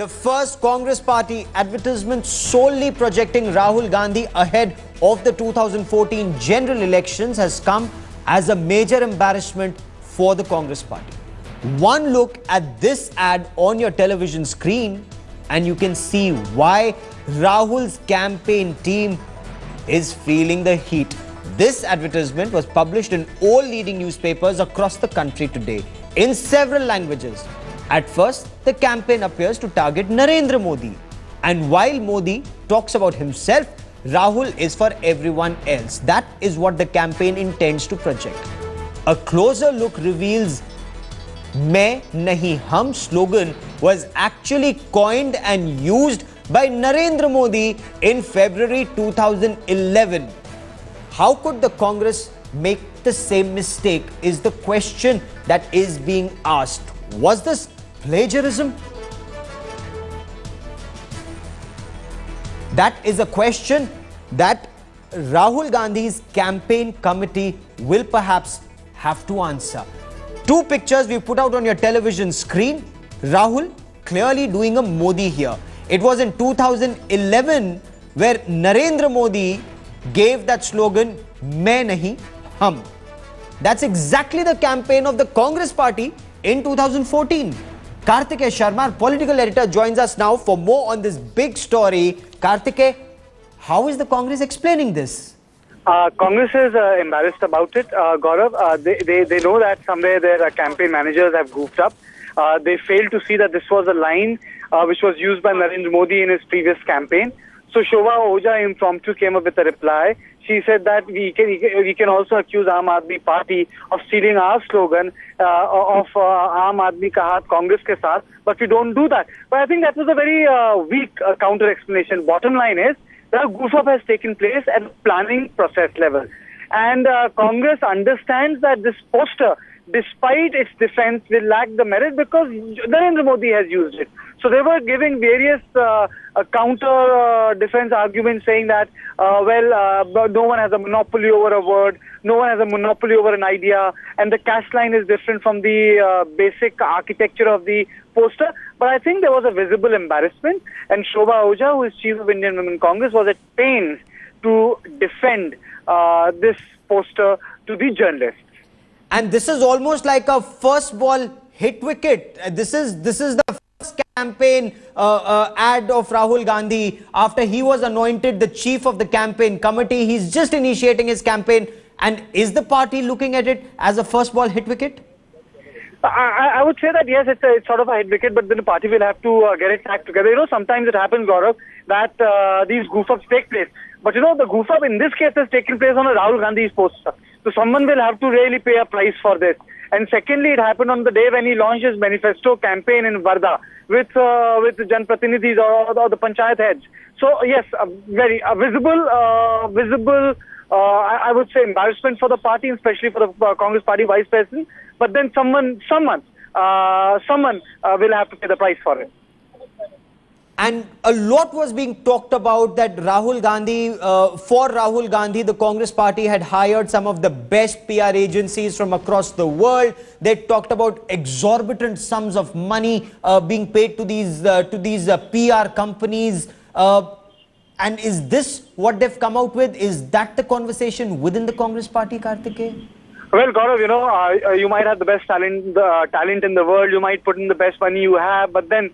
The first Congress party advertisement solely projecting Rahul Gandhi ahead of the 2014 general elections has come as a major embarrassment for the Congress party. One look at this ad on your television screen and you can see why Rahul's campaign team is feeling the heat. This advertisement was published in all leading newspapers across the country today in several languages. At first, the campaign appears to target Narendra Modi. And while Modi talks about himself, Rahul is for everyone else. That is what the campaign intends to project. A closer look reveals "Main Nahi Hum" slogan was actually coined and used by Narendra Modi in February 2011. How could the Congress make the same mistake is the question that is being asked. Was this plagiarism? That is a question that Rahul Gandhi's campaign committee will perhaps have to answer. Two pictures we put out on your television screen. Rahul clearly doing a Modi here. It was in 2011 where Narendra Modi gave that slogan, "Main Nahi Hum." That's exactly the campaign of the Congress party in 2014. Kartikeya Sharma, our political editor, joins us now for more on this big story. Kartikeya, how is the Congress explaining this? Congress is embarrassed about it, Gaurav. They know that somewhere their campaign managers have goofed up. They failed to see that this was a line which was used by Narendra Modi in his previous campaign. So Shobha Oja impromptu came up with a reply. She said that we can also accuse Aam Aadmi Party of stealing our slogan of Aam Aadmi ka haath Congress ke saath, but we don't do that. But I think that was a very weak counter explanation. Bottom line is that a goof-up has taken place at the planning process level. And Congress understands that this poster, despite its defense, will lack the merit because Narendra Modi has used it. So they were giving various counter defense arguments saying that, no one has a monopoly over a word, no one has a monopoly over an idea, and the cash line is different from the basic architecture of the poster. But I think there was a visible embarrassment, and Shobha Oja, who is Chief of Indian Women Congress, was at pains to defend this poster to the journalists. And this is almost like a first ball hit wicket. This is the first campaign ad of Rahul Gandhi after he was anointed the chief of the campaign committee. He's just initiating his campaign. And is the party looking at it as a first ball hit wicket? I would say that yes, it's sort of a hit wicket, but then the party will have to get its act together. You know, sometimes it happens, Gaurav, that these goof-ups take place. But you know, the goof-up in this case has taken place on a Rahul Gandhi's poster. So someone will have to really pay a price for this. And secondly, it happened on the day when he launched his manifesto campaign in Varda with the Janpratinidhis or the Panchayat heads. So yes, a very visible, I would say, embarrassment for the party, especially for the Congress party vice president. But then someone will have to pay the price for it. And a lot was being talked about that Rahul Gandhi, for Rahul Gandhi, the Congress party had hired some of the best PR agencies from across the world. They talked about exorbitant sums of money being paid to these PR companies. And is this what they've come out with? Is that the conversation within the Congress party, Kartikeya? Well, Gaurav, you know, you might have the best talent in the world. You might put in the best money you have, but then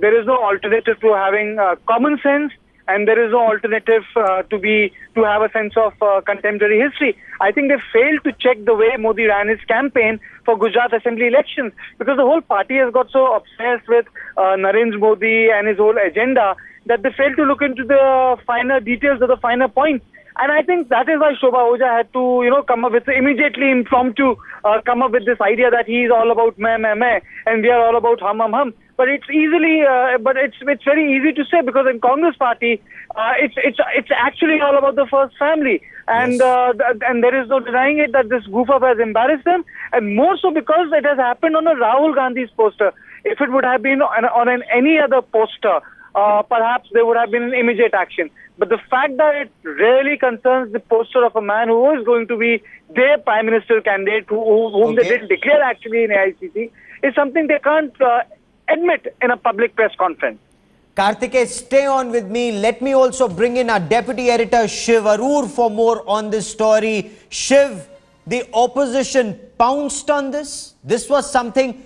there is no alternative to having common sense, and there is no alternative to have a sense of contemporary history. I think they failed to check the way Modi ran his campaign for Gujarat Assembly elections, because the whole party has got so obsessed with Narendra Modi and his whole agenda that they failed to look into the finer details of the finer points. And I think that is why Shobha Oja had to, you know, come up with immediately impromptu come up with this idea that he is all about meh, and we are all about hum. But it's very easy to say, because in Congress party, it's actually all about the first family, and Yes. And there is no denying it that this goof up has embarrassed them, and more so because it has happened on a Rahul Gandhi's poster. If it would have been on any other poster, perhaps there would have been an immediate action. But the fact that it really concerns the poster of a man who is going to be their prime minister candidate, whom they didn't declare actually in AICC, is something they can't admit in a public press conference. Karthikeya, stay on with me. Let me also bring in our deputy editor Shiv Arur for more on this story. Shiv, the opposition pounced on this. This was something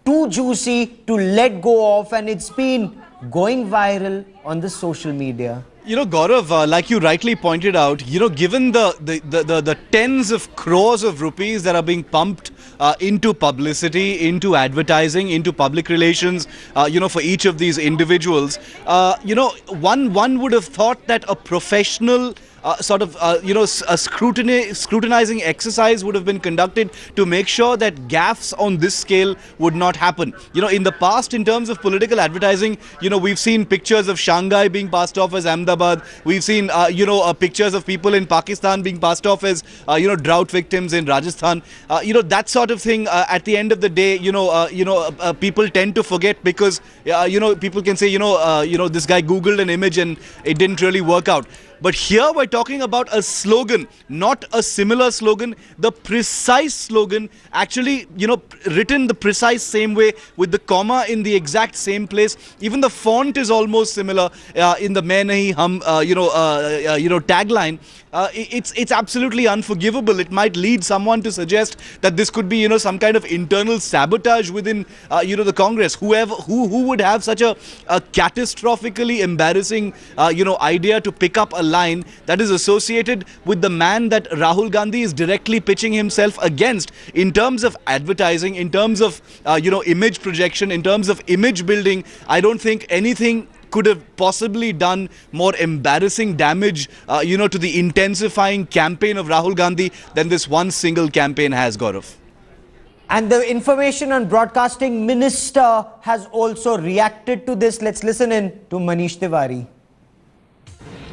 too juicy to let go of, and it's been going viral on the social media. Gaurav, like you rightly pointed out, given the tens of crores of rupees that are being pumped into publicity, into advertising, into public relations, for each of these individuals, one would have thought that a professional a scrutinizing exercise would have been conducted to make sure that gaffes on this scale would not happen. In the past, in terms of political advertising, we've seen pictures of Shanghai being passed off as Ahmedabad. We've seen, pictures of people in Pakistan being passed off as, drought victims in Rajasthan. That sort of thing, at the end of the day, people tend to forget because, people can say, this guy Googled an image and it didn't really work out. But here we're talking about a slogan, not a similar slogan, the precise slogan, actually, written the precise same way with the comma in the exact same place. Even the font is almost similar in the "Main Nahi Hum," tagline. It's absolutely unforgivable. It might lead someone to suggest that this could be, some kind of internal sabotage within, the Congress. Who would have such a catastrophically embarrassing, idea to pick up a line that is associated with the man that Rahul Gandhi is directly pitching himself against in terms of advertising, in terms of, image projection, in terms of image building. I don't think anything could have possibly done more embarrassing damage, to the intensifying campaign of Rahul Gandhi than this one single campaign has, Gaurav. And the Information and Broadcasting Minister has also reacted to this. Let's listen in to Manish Tiwari.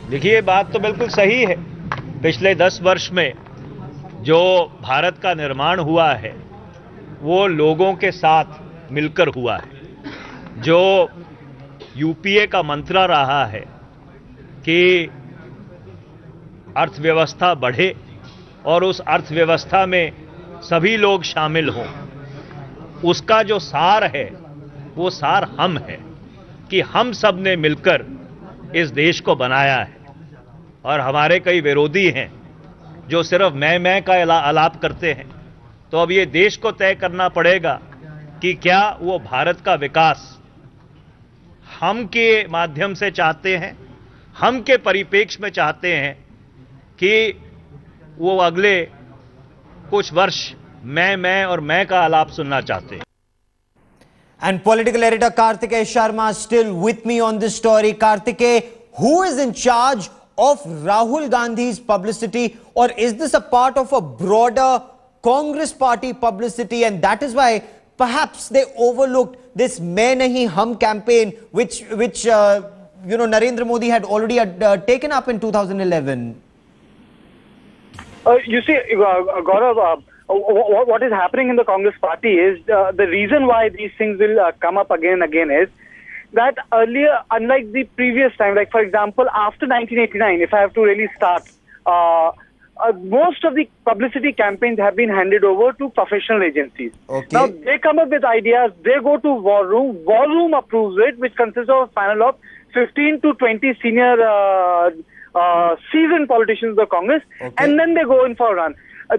देखिए, बात तो बिल्कुल सही है। पिछले 10 वर्ष में जो भारत का निर्माण हुआ है वो लोगों के साथ मिलकर हुआ है। जो यूपीए का मंत्र रहा है कि अर्थव्यवस्था बढ़े और उस अर्थव्यवस्था में सभी लोग शामिल हों, उसका जो सार है वो सार हम है कि हम सब ने मिलकर इस देश को बनाया है। और हमारे कई विरोधी हैं जो सिर्फ मैं का आलाप करते हैं। तो अब ये देश को तय करना पड़ेगा कि क्या वो भारत का विकास हम के माध्यम से चाहते हैं, हम के परिप्रेक्ष्य में चाहते हैं कि वो अगले कुछ वर्ष मैं और मैं का आलाप सुनना चाहते हैं। And political editor Karthikeya Sharma still with me on this story. Karthikeya, who is in charge of Rahul Gandhi's publicity, or is this a part of a broader Congress party publicity, and that is why perhaps they overlooked this "Main Nahi Hum" campaign, which Narendra Modi had already taken up in 2011? You see, Gaurav, what is happening in the Congress party is the reason why these things will come up again and again is that earlier, unlike the previous time, like for example, after 1989, if I have to really start, most of the publicity campaigns have been handed over to professional agencies. Okay. Now, they come up with ideas, they go to War Room approves it, which consists of a panel of 15 to 20 senior seasoned politicians of the Congress, and then they go in for a run.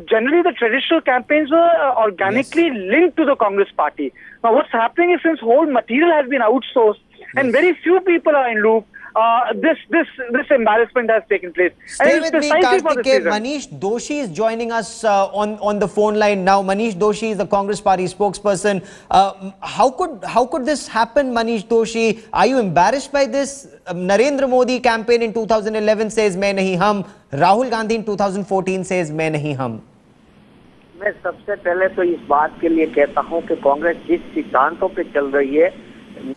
Generally, the traditional campaigns were organically linked to the Congress party. Now, what's happening is since whole material has been outsourced and very few people are in loop, this embarrassment has taken place. Stay with me, Karthikeya. Manish Doshi is joining us on the phone line now. Manish Doshi is the Congress party spokesperson. How could this happen, Manish Doshi? Are you embarrassed by this? Narendra Modi campaign in 2011 says "Main Nahi Hum." Rahul Gandhi in 2014 says "Main Nahi Hum." मैं सबसे पहले तो इस बात के लिए कहता हूं कि कांग्रेस जिस सिद्धांतों पे चल रही है,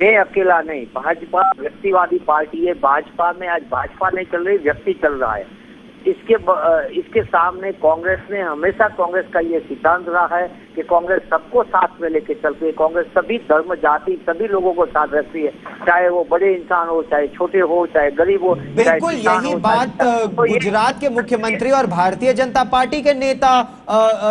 मैं अकेला नहीं, भाजपा व्यक्तिवादी पार्टी है। भाजपा में आज भाजपा नहीं चल रही, व्यक्ति चल रहा है। इसके सामने कांग्रेस का ये सिद्धांत रहा है कि कांग्रेस सबको साथ में लेके चलती है। कांग्रेस सभी धर्म जाति सभी लोगों को साथ रखती है, चाहे वो बड़े इंसान हो, चाहे छोटे हो, चाहे गरीब हो। बिल्कुल यही बात गुजरात के मुख्यमंत्री और भारतीय जनता पार्टी के नेता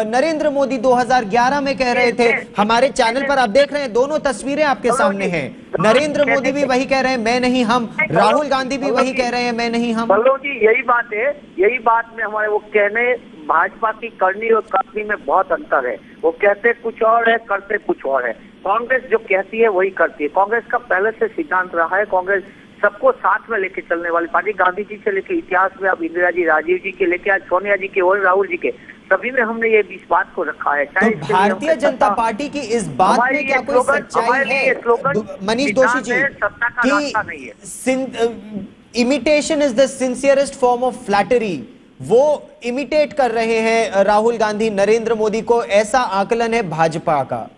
नरेंद्र मोदी 2011 में कह रहे थे। हमारे चैनल पर आप देख रहे हैं, दोनों तस्वीरें आपके सामने हैं। नरेंद्र मोदी भी वही कह रहे हैं, मैं नहीं हम। राहुल गांधी भी वही कह रहे हैं, मैं नहीं हम। बल्लो जी, यही बात है, यही बात में हमारे वो कहने भाजपा की करनी और करनी में बहुत अंतर है। वो कहते कुछ और है, करते कुछ और है। कांग्रेस जो कहती है वही करती है। कांग्रेस का पहले से सिद्धांत रहा है, कांग्रेस सबको साथ में लेके चलने वाली पार्टी। गांधी जी से लेके इतिहास में अब इंदिरा जी, राजीव जी के लेके आज सोनिया जी के और राहुल जी के, सभी में हमने ये इस बात को रखा है। तो भारतीय जनता पार्टी की इस बात में क्या कोई सच्चाई है मनीष दोशी जी कि imitation is the sincerest form of flattery? वो इमिटेट कर रहे हैं राहुल गांधी नरेंद्र मोदी को, ऐसा आकलन है भाजपा का?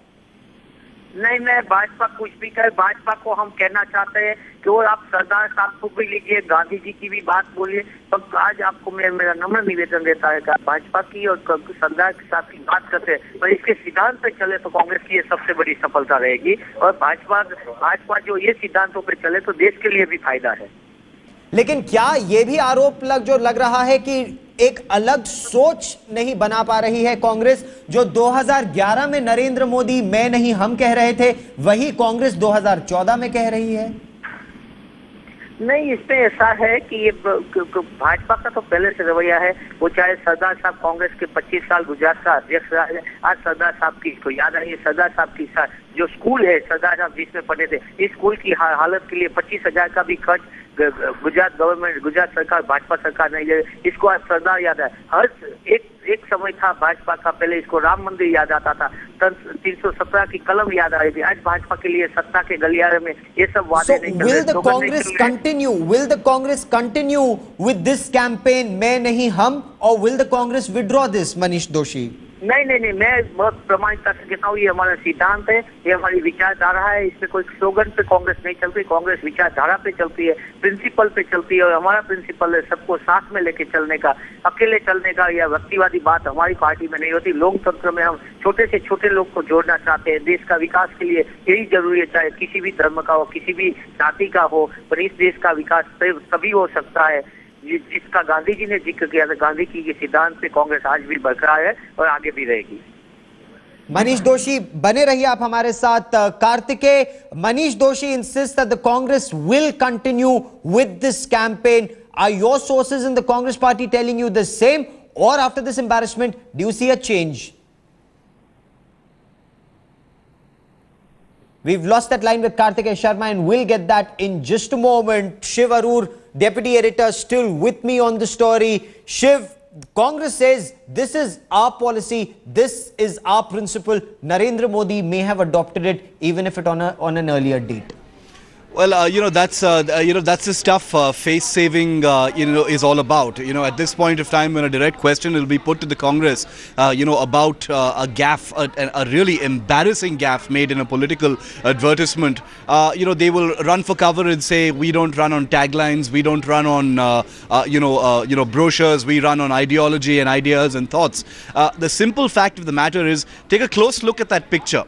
नहीं, मैं भाजपा कुछ भी कहे, भाजपा को हम कहना चाहते हैं कि और आप सरदार साहब को भी लीजिए, गांधी जी की भी बात बोलिए। तो आज आपको मेरा नम्र निवेदन देता है कि भाजपा की और सरदार साहब की बात करते हैं, पर इसके सिद्धांत पे चले तो कांग्रेस की ये सबसे बड़ी सफलता रहेगी। और भाजपा जो ये सिद्धांतों पे चले तो देश के लिए भी फायदा है। लेकिन क्या ये भी आरोप लग रहा है कि एक अलग सोच नहीं बना पा रही है कांग्रेस? जो 2011 में नरेंद्र मोदी मैं नहीं हम कह रहे थे, वही कांग्रेस 2014 में कह रही है। नहीं, इसमें ऐसा है कि ये भाजपा का तो पहले से रवैया है। वो चाहे सरदार साहब कांग्रेस के 25 साल गुजरात का अध्यक्ष रहा है। आज सरदार साहब की इसको याद आई है, सरदार साहब की जो स्कूल है, सरदार साहब जिसमें पढ़े थे, इस स्कूल की हालत के लिए 25,000 का भी खर्च गुजरात गवर्नमेंट, गुजरात सरकार, भाजपा सरकार नहीं है। इसको आज सरदार याद है। हर एक समय था भाजपा का, पहले इसको राम मंदिर याद आता था, 317 की कलम याद आ रही थी। आज भाजपा के लिए सत्ता के गलियारे में ये सब वादे नहीं चल रहे। Will the Congress continue with this campaign मैं नहीं हम, or will the Congress withdraw this, Manish दोशी? नहीं, मैं बहुत प्रमाणिकता से कहता हूँ, ये हमारा सिद्धांत है, ये हमारी विचारधारा है। इसमें कोई स्लोगन पे कांग्रेस नहीं चलती, कांग्रेस विचारधारा पे चलती है, प्रिंसिपल पे चलती है। और हमारा प्रिंसिपल है सबको साथ में लेके चलने का, अकेले चलने का या व्यक्तिवादी बात हमारी पार्टी में नहीं होती। लोकतंत्र में हम छोटे से छोटे लोग को जोड़ना चाहते हैं। देश का विकास के लिए यही जरूरी है, चाहे किसी भी धर्म का हो, किसी भी जाति का हो, पर इस देश का विकास तभी हो सकता है जिसका गांधी जी ने जिक्र किया था। गांधी जी के सिद्धांत पे कांग्रेस आज भी बरकरार है और आगे भी रहेगी। मनीष दोशी बने रहिए आप हमारे साथ। कार्तिकेय, मनीष दोशी insists that the Congress will continue with this campaign. Are your sources in the Congress party telling you the same, or after this embarrassment do you see a change? We've lost that line with Karthikeya Sharma and we'll get that in just a moment. Shiv Arur, Deputy Editor, still with me on the story. Shiv, Congress says this is our policy, this is our principle. Narendra Modi may have adopted it even if it on an earlier date. Well, that's the stuff face saving, is all about. At this point of time, when a direct question will be put to the Congress, about a gaffe, a really embarrassing gaffe made in a political advertisement, they will run for cover and say, we don't run on taglines, we don't run on, brochures, we run on ideology and ideas and thoughts. The simple fact of the matter is, take a close look at that picture.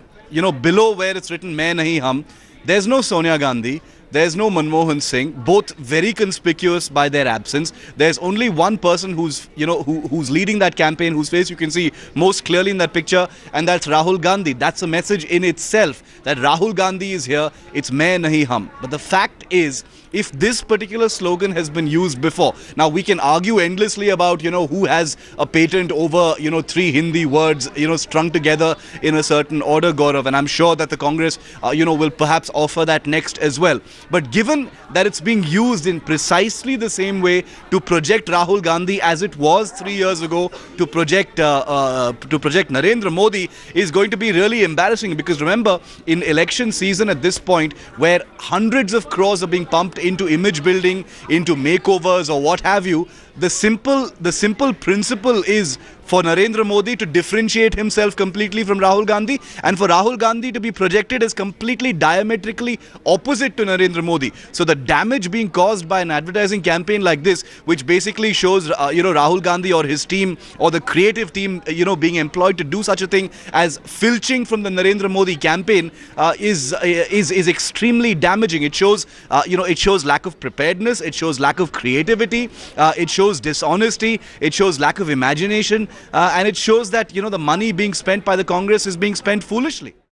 Below where it's written, "Main nahi hum." There's no Sonia Gandhi, there's no Manmohan Singh, both very conspicuous by their absence. There's only one person who's leading that campaign, whose face you can see most clearly in that picture, and that's Rahul Gandhi. That's a message in itself, that Rahul Gandhi is here, it's main nahi hum. But the fact is, if this particular slogan has been used before, now we can argue endlessly about, who has a patent over, 3 Hindi words, strung together in a certain order, Gaurav, and I'm sure that the Congress, will perhaps offer that next as well. But given that it's being used in precisely the same way to project Rahul Gandhi as it was 3 years ago to project Narendra Modi, is going to be really embarrassing, because remember, in election season at this point, where hundreds of crores are being pumped into image building, into makeovers or what have you, the simple principle is for Narendra Modi to differentiate himself completely from Rahul Gandhi, and for Rahul Gandhi to be projected as completely diametrically opposite to Narendra Modi. So the damage being caused by an advertising campaign like this, which basically shows Rahul Gandhi or his team or the creative team being employed to do such a thing as filching from the Narendra Modi campaign, is extremely damaging. It shows it shows lack of preparedness, it shows lack of creativity, it shows dishonesty, it shows lack of imagination, and it shows that the money being spent by the Congress is being spent foolishly.